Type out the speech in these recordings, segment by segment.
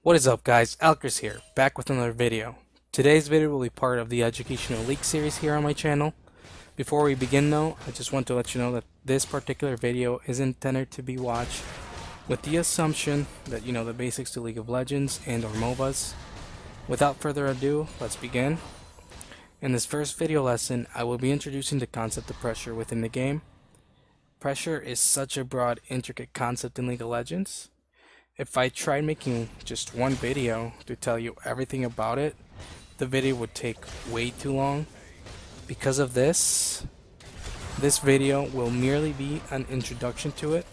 What is up, guys? Alkers here, back with another video. Today's video will be part of the Educational Leak series here on my channel. Before we begin though, I just want to let you know that this particular video is intended to be watched with the assumption that you know the basics to League of Legends and or MOBAs. Without further ado, let's begin. In this first video lesson, I will be introducing the concept of pressure within the game. Pressure is such a broad, intricate concept in League of Legends. If I tried making just one video to tell you everything about it, the video would take way too long. Because of this video will merely be an introduction to it.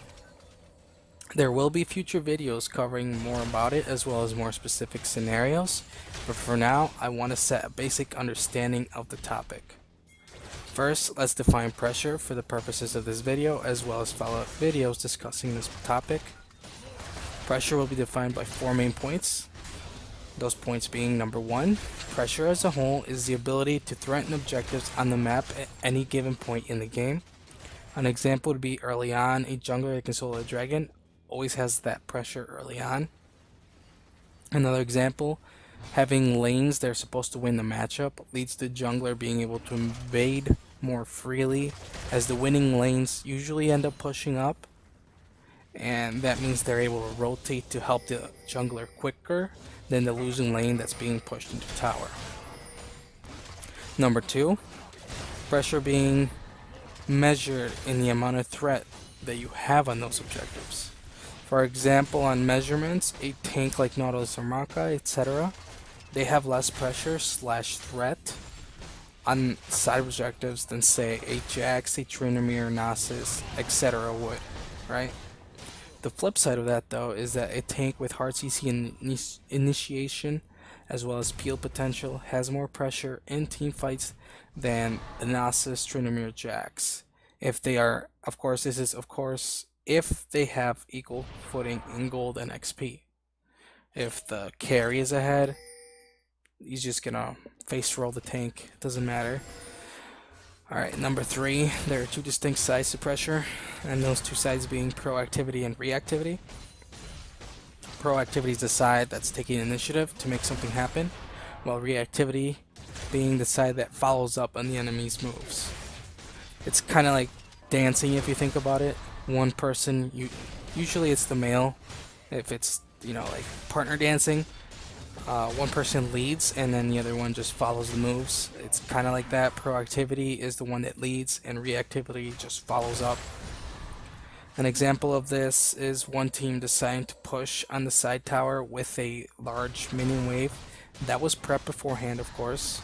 There will be future videos covering more about it as well as more specific scenarios, but for now I want to set a basic understanding of the topic. First, let's define pressure for the purposes of this video as well as follow-up videos discussing this topic. Pressure will be defined by four main points. Those points being: number one, pressure as a whole is the ability to threaten objectives on the map at any given point in the game. An example would be early on, a jungler that can solo a dragon always has that pressure early on. Another example, having lanes that are supposed to win the matchup leads to jungler being able to invade more freely, as the winning lanes usually end up pushing up. And that means they're able to rotate to help the jungler quicker than the losing lane that's being pushed into tower. Number two, pressure being measured in the amount of threat that you have on those objectives. For example, on measurements, a tank like Nautilus or Maka, etc., they have less pressure / threat on side objectives than say a Jax, a Tryndamere, Nasus, etc. would, right? The flip side of that though is that a tank with hard CC initiation as well as peel potential has more pressure in team fights than the Nasus, Tryndamere, Jax. If they are, of course, if they have equal footing in gold and XP. If the carry is ahead, he's just gonna face roll the tank, doesn't matter. Alright, number three, there are two distinct sides to pressure, and those two sides being proactivity and reactivity. Proactivity is the side that's taking initiative to make something happen, while reactivity being the side that follows up on the enemy's moves. It's kind of like dancing if you think about it. One person, usually it's the male, if it's, you know, like partner dancing. One person leads and then the other one just follows the moves. It's kind of like that. Proactivity is the one that leads and reactivity just follows up. An example of this is one team deciding to push on the side tower with a large minion wave. That was prepped beforehand, of course.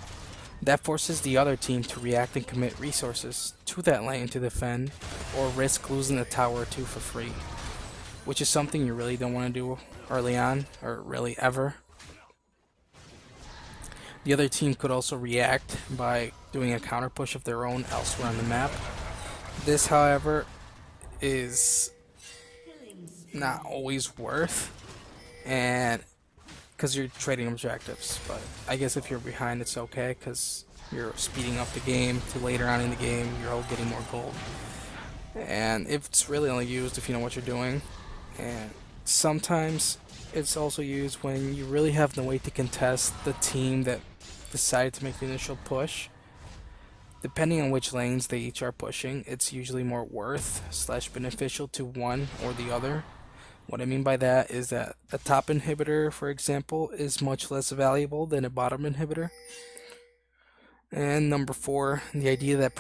That forces the other team to react and commit resources to that lane to defend or risk losing the tower or two for free, which is something you really don't want to do early on or really ever. The other team could also react by doing a counter push of their own elsewhere on the map. This, however, is not always worth, and because you're trading objectives. But I guess if you're behind, it's okay because you're speeding up the game to later on in the game. You're all getting more gold, and if it's really only used if you know what you're doing. And sometimes it's also used when you really have no way to contest the team that decided to make the initial push. Depending on which lanes they each are pushing, it's usually more worth / beneficial to one or the other. What I mean by that is that a top inhibitor, for example, is much less valuable than a bottom inhibitor. And number four, the idea that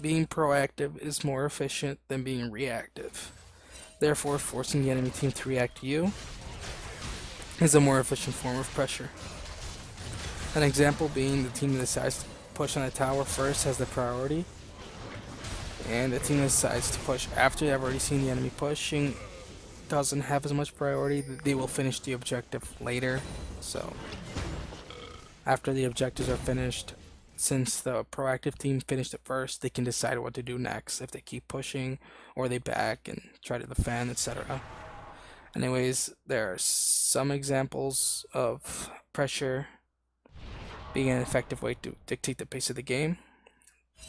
being proactive is more efficient than being reactive. Therefore, forcing the enemy team to react to you is a more efficient form of pressure. An example being the team that decides to push on the tower first has the priority, and the team that decides to push after they've already seen the enemy pushing doesn't have as much priority. They will finish the objective later. So after the objectives are finished, since the proactive team finished it first, they can decide what to do next, if they keep pushing or they back and try to defend, etc. Anyways, there are some examples of pressure being an effective way to dictate the pace of the game.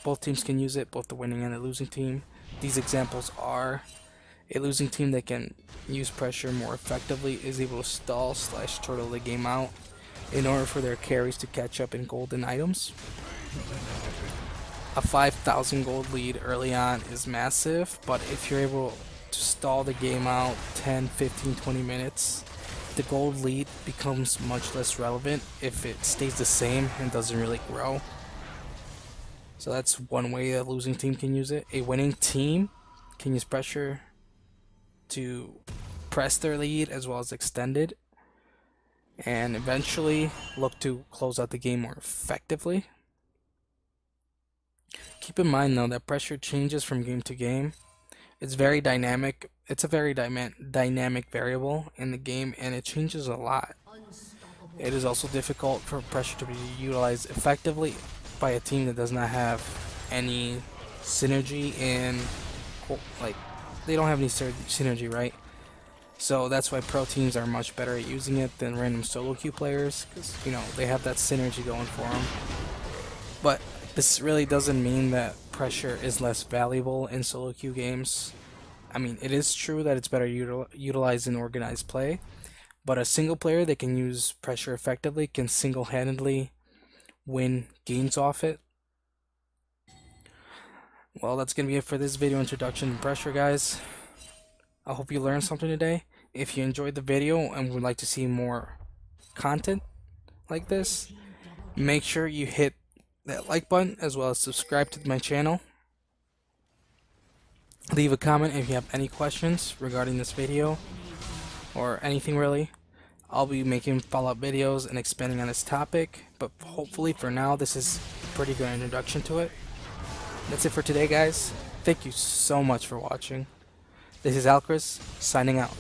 Both teams can use it, both the winning and the losing team. These examples are A losing team that can use pressure more effectively is able to stall / turtle the game out in order for their carries to catch up in golden items. A 5,000 gold lead early on is massive, but if you're able to stall the game out 10, 15, 20 minutes, the gold lead becomes much less relevant if it stays the same and doesn't really grow. So that's one way a losing team can use it. A winning team can use pressure to press their lead as well as extend it, and eventually look to close out the game more effectively. Keep in mind though that pressure changes from game to game. It's very dynamic. It's a very dynamic variable in the game, and it changes a lot. It is also difficult for pressure to be utilized effectively by a team that does not have any synergy in, like, they don't have any synergy, right? So that's why pro teams are much better at using it than random solo queue players, because they have that synergy going for them. But this really doesn't mean that pressure is less valuable in solo queue games. I mean, it is true that it's better utilized in organized play, but a single player that can use pressure effectively can single-handedly win games off it. Well, that's going to be it for this video introduction to pressure, guys. I hope you learned something today. If you enjoyed the video and would like to see more content like this, make sure you hit that like button as well as subscribe to my channel. Leave a comment if you have any questions regarding this video or anything really. I'll be making follow-up videos and expanding on this topic, but hopefully for now this is a pretty good introduction to it. That's it for today, guys. Thank you so much for watching. This is Alchris, signing out.